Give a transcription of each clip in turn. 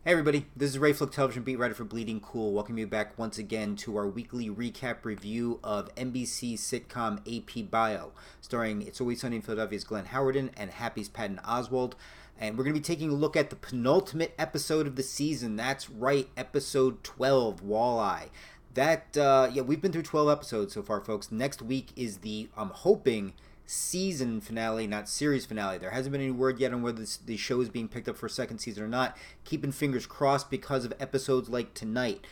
Hey everybody, this is Ray Flick, television beat writer for Bleeding Cool. Welcome you back once again to our weekly recap review of NBC sitcom AP Bio, starring It's Always Sunny in Philadelphia's Glenn Howerton and Happy's Patton Oswalt. And we're going to be taking a look at the penultimate episode of the season. That's right, episode 12, Walleye. We've been through 12 episodes so far, folks. Next week is the, I'm hoping, season finale, not series finale. There hasn't been any word yet on whether the show is being picked up for a second season or not. Keeping fingers crossed because of episodes like tonight.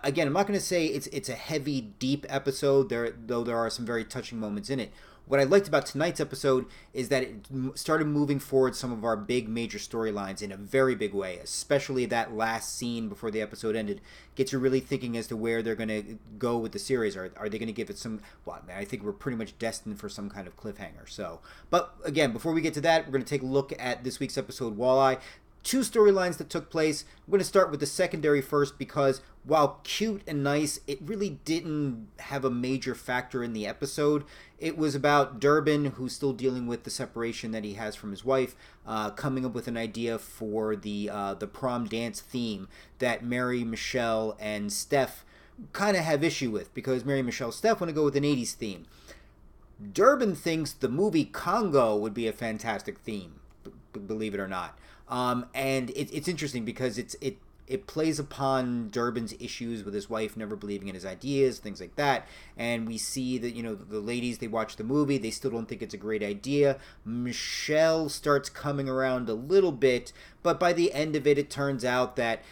Again, I'm not going to say it's a heavy, deep episode, though there are some very touching moments in it. What I liked about tonight's episode is that it started moving forward some of our big major storylines in a very big way, especially that last scene before the episode ended. Gets you really thinking as to where they're going to go with the series. Are they going to give it some... Well, I think we're pretty much destined for some kind of cliffhanger. But again, before we get to that, we're going to take a look at this week's episode, Walleye. Two storylines that took place. I'm going to start with the secondary first because while cute and nice, it really didn't have a major factor in the episode. It was about Durbin, who's still dealing with the separation that he has from his wife, coming up with an idea for the prom dance theme that Mary, Michelle, and Stef kind of have issue with because Mary, Michelle, Stef want to go with an 80s theme. Durbin thinks the movie Congo would be a fantastic theme, believe it or not. And it's interesting because it plays upon Durbin's issues with his wife never believing in his ideas, things like that. And we see that, the ladies, they watch the movie, they still don't think it's a great idea. Michelle starts coming around a little bit, but by the end of it, it turns out that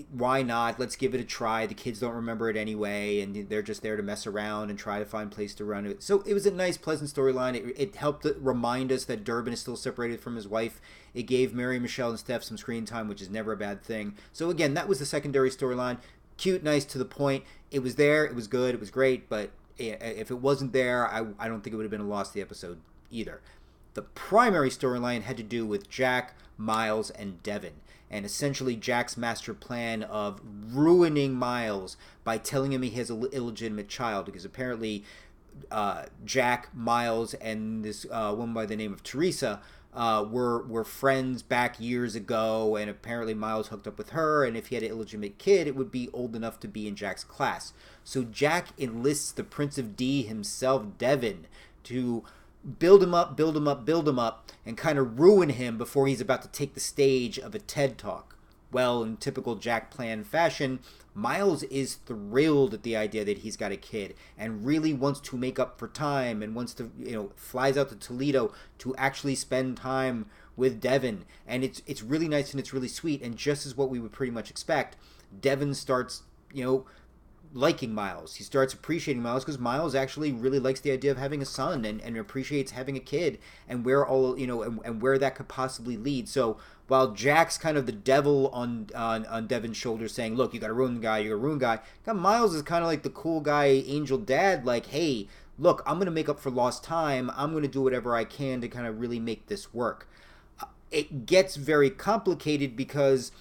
why not? Let's give it a try. The kids don't remember it anyway, and they're just there to mess around and try to find a place to run it. So it was a nice, pleasant storyline. It helped remind us that Durbin is still separated from his wife. It gave Mary, Michelle, and Steph some screen time, which is never a bad thing. So again, that was the secondary storyline. Cute, nice, to the point. It was there. It was good. It was great. But if it wasn't there, I don't think it would have been a loss to the episode either. The primary storyline had to do with Jack, Miles, and Devin. And essentially Jack's master plan of ruining Miles by telling him he has an illegitimate child. Because apparently Jack, Miles, and this woman by the name of Teresa were friends back years ago. And apparently Miles hooked up with her. And if he had an illegitimate kid, it would be old enough to be in Jack's class. So Jack enlists the Prince of D himself, Devin, to build him up, and kind of ruin him before he's about to take the stage of a TED Talk. Well, in typical Jack plan fashion, Miles is thrilled at the idea that he's got a kid and really wants to make up for time and wants to, flies out to Toledo to actually spend time with Devin. And it's really nice and it's really sweet. And just as what we would pretty much expect, Devin starts, liking Miles. He starts appreciating Miles because Miles actually really likes the idea of having a son and appreciates having a kid and where and where that could possibly lead. So while Jack's kind of the devil on Devin's shoulders saying, look, you got to ruin the guy, you got to ruin the guy, Miles is kind of like the cool guy, angel dad, like, hey, look, I'm going to make up for lost time. I'm going to do whatever I can to kind of really make this work. It gets very complicated because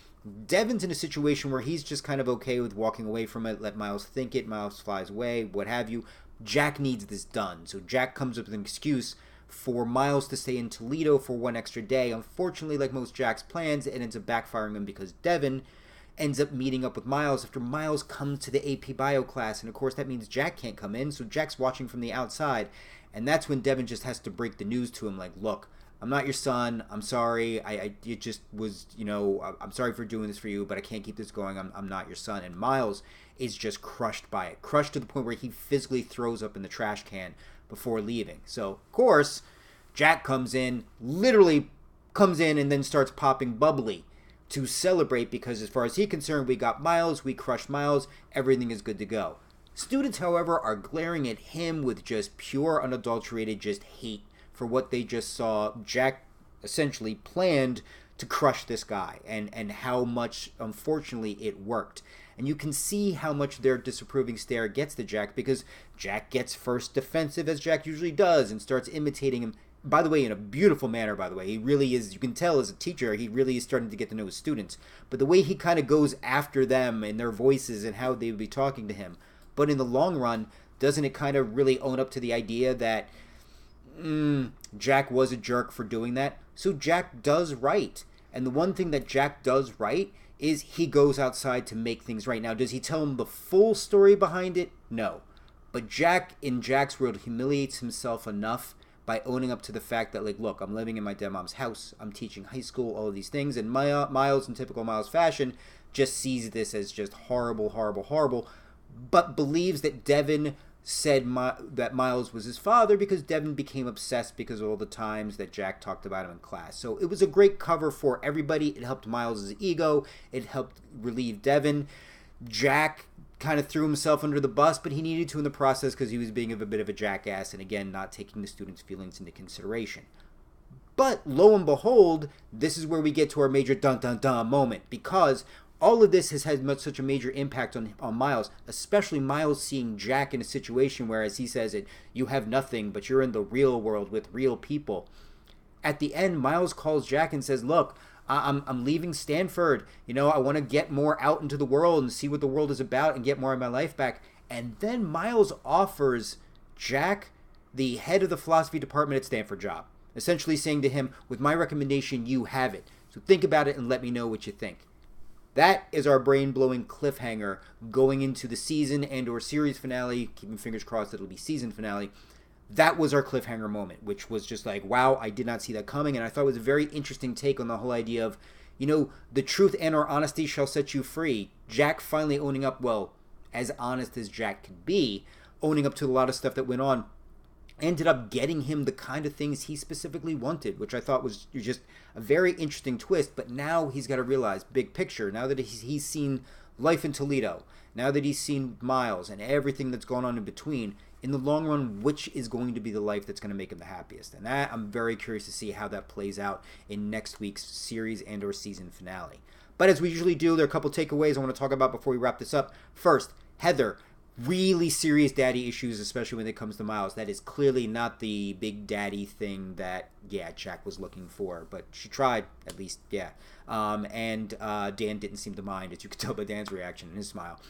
Devin's in a situation where he's just kind of okay with walking away from it, let Miles think it, Miles flies away, what have you. Jack needs this done. So Jack comes up with an excuse for Miles to stay in Toledo for one extra day. Unfortunately, like most Jack's plans, it ends up backfiring him because Devin ends up meeting up with Miles after Miles comes to the AP Bio class. And of course, that means Jack can't come in, so Jack's watching from the outside. And that's when Devin just has to break the news to him, like, look, I'm not your son. I'm sorry. It just was, I'm sorry for doing this for you, but I can't keep this going. I'm not your son. And Miles is just crushed by it. Crushed to the point where he physically throws up in the trash can before leaving. So, of course, Jack literally comes in and then starts popping bubbly to celebrate because as far as he's concerned, we got Miles, we crushed Miles, everything is good to go. Students, however, are glaring at him with just pure, unadulterated just hate for what they just saw. Jack essentially planned to crush this guy and how much, unfortunately, it worked. And you can see how much their disapproving stare gets to Jack because Jack gets first defensive as Jack usually does and starts imitating him. By the way, in a beautiful manner, by the way. He really is, you can tell as a teacher, he really is starting to get to know his students. But the way he kind of goes after them and their voices and how they would be talking to him. But in the long run, doesn't it kind of really own up to the idea that Jack was a jerk for doing that? So Jack does right. And the one thing that Jack does right is he goes outside to make things right. Now, does he tell him the full story behind it? No. But Jack, in Jack's world, humiliates himself enough by owning up to the fact that, like, look, I'm living in my dead mom's house, I'm teaching high school, all of these things, and Miles, in typical Miles fashion, just sees this as just horrible, horrible, horrible, but believes that Devin said that Miles was his father because Devin became obsessed because of all the times that Jack talked about him in class. So it was a great cover for everybody. It helped Miles' ego. It helped relieve Devin. Jack kind of threw himself under the bus, but he needed to in the process because he was being a bit of a jackass and, again, not taking the students' feelings into consideration. But lo and behold, this is where we get to our major dun-dun-dun moment, because all of this has had such a major impact on Miles, especially Miles seeing Jack in a situation where, as he says it, you have nothing, but you're in the real world with real people. At the end, Miles calls Jack and says, look, I'm leaving Stanford. You know, I want to get more out into the world and see what the world is about and get more of my life back. And then Miles offers Jack the head of the philosophy department at Stanford job, essentially saying to him, with my recommendation, you have it. So think about it and let me know what you think. That is our brain-blowing cliffhanger going into the season and or series finale, keeping fingers crossed that it'll be season finale. That was our cliffhanger moment, which was just like, wow, I did not see that coming. And I thought it was a very interesting take on the whole idea of, you know, the truth and or honesty shall set you free. Jack finally owning up, well, as honest as Jack could be, owning up to a lot of stuff that went on, ended up getting him the kind of things he specifically wanted, which I thought was just a very interesting twist. But now he's got to realize, big picture, now that he's seen life in Toledo, now that he's seen Miles and everything that's gone on in between, in the long run, which is going to be the life that's going to make him the happiest? And that, I'm very curious to see how that plays out in next week's series and or season finale. But as we usually do, there are a couple takeaways I want to talk about before we wrap this up. First, Heather. Really serious daddy issues, especially when it comes to Miles. That is clearly not the big daddy thing that, yeah, Jack was looking for. But she tried, at least, yeah. And Dan didn't seem to mind, as you could tell by Dan's reaction and his smile.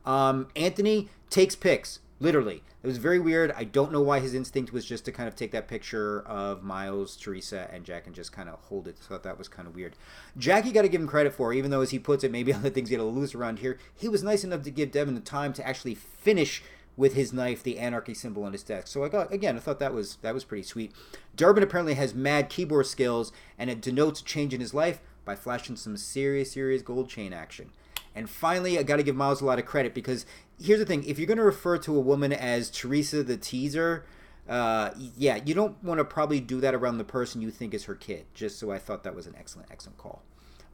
Anthony takes pics, literally. It was very weird. I don't know why his instinct was just to kind of take that picture of Miles, Teresa, and Jack and just kind of hold it. So that was kind of weird. Jackie got to give him credit for, even though, as he puts it, maybe other things get a little loose around here, he was nice enough to give Devin the time to actually finish with his knife the anarchy symbol on his desk. So I thought that was pretty sweet. Durbin apparently has mad keyboard skills, and it denotes a change in his life by flashing some serious gold chain action. And finally, I got to give Miles a lot of credit, because here's the thing. If you're going to refer to a woman as Teresa the Teaser, yeah, you don't want to probably do that around the person you think is her kid. Just so I thought that was an excellent call.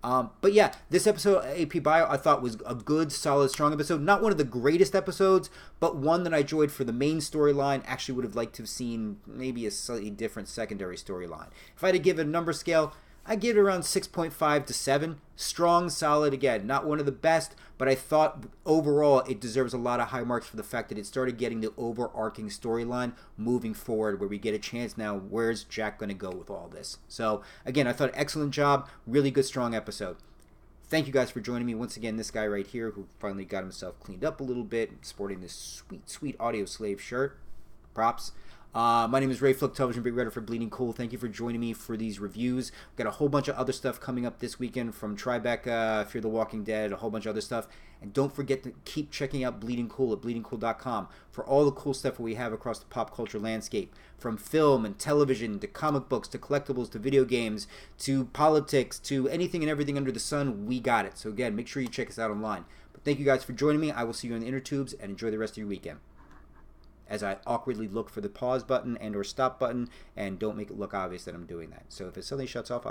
But yeah, this episode of AP Bio I thought was a good, solid, strong episode. Not one of the greatest episodes, but one that I enjoyed for the main storyline. Actually would have liked to have seen maybe a slightly different secondary storyline. If I had to give it a number scale, I give it around 6.5 to 7. Strong, solid, again, not one of the best, but I thought overall it deserves a lot of high marks for the fact that it started getting the overarching storyline moving forward, where we get a chance now, where's Jack going to go with all this? So, again, I thought excellent job, really good, strong episode. Thank you guys for joining me. Once again, this guy right here who finally got himself cleaned up a little bit, sporting this sweet Audio Slave shirt. Props. My name is Ray Flick, television big writer for Bleeding Cool. Thank you for joining me for these reviews. We've got a whole bunch of other stuff coming up this weekend, from Tribeca, Fear the Walking Dead, a whole bunch of other stuff. And don't forget to keep checking out Bleeding Cool at bleedingcool.com for all the cool stuff that we have across the pop culture landscape. From film and television to comic books to collectibles to video games to politics to anything and everything under the sun, we got it. So again, make sure you check us out online. But thank you guys for joining me. I will see you in the inner tubes, and enjoy the rest of your weekend. As I awkwardly look for the pause button and or stop button, and don't make it look obvious that I'm doing that. So if it suddenly shuts off,